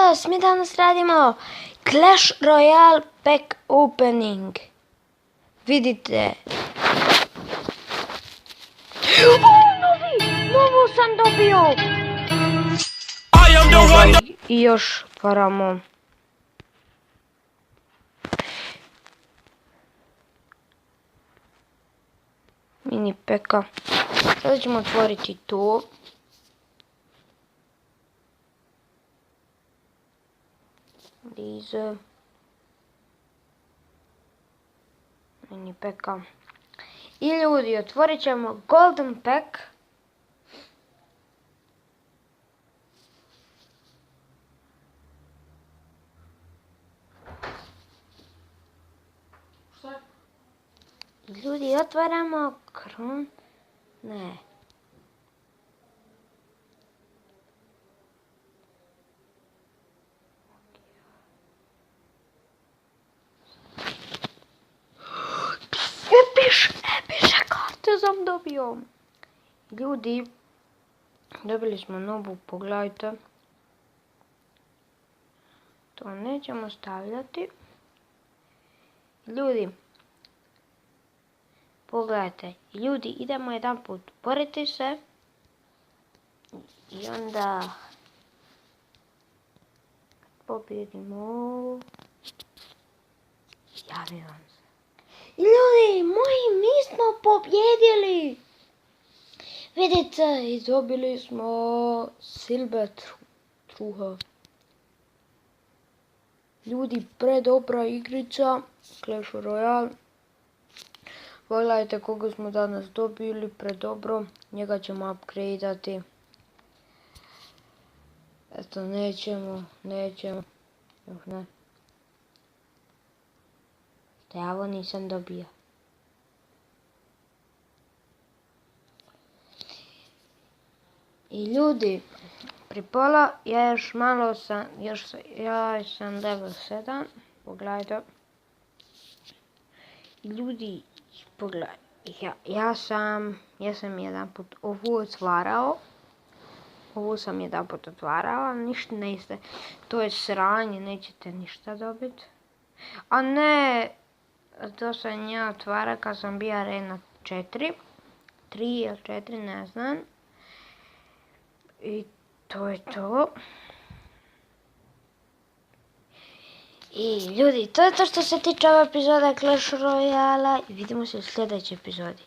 večeras mi danas radimo Clash Royale pack opening. Vidite. Novo sam dobio. I još paramo. Mini peka. Sada ćemo otvoriti to. Lize. Mini peka. I ljudi, otvorit ćemo golden pack. Ljudi, otvaramo kron... Ne. Epiše karte sam dobio. Ljudi, dobili smo novu, pogledajte. To nećemo stavljati. Ljudi, pogledajte. Ljudi, idemo jedan put boriti se. I onda pobjedimo. Javim vam se. Ljudi, mi smo pobjedili. Vidite, i dobili smo silver truha. Ljudi, predobra igrica. Clash Royale. Pogledajte koga smo danas dobili, predobro. Njega ćemo upgradeati. Eto, nećemo. Još ne. Ja ovo nisam dobio. I ljudi, pri pola, ja još malo sam, ja sam level 7. Pogledajte. Ljudi, pogledaj, ja sam jedan put ovu otvarao. Ništa ne iste. To je sranje, nećete ništa dobiti. A ne, to sam ja otvarao kad sam bio arena 4. 3 ili 4, ne znam. I to je to. I ljudi, to je to što se tiče ove epizode Clash Royale. I vidimo se u sljedećoj epizodi.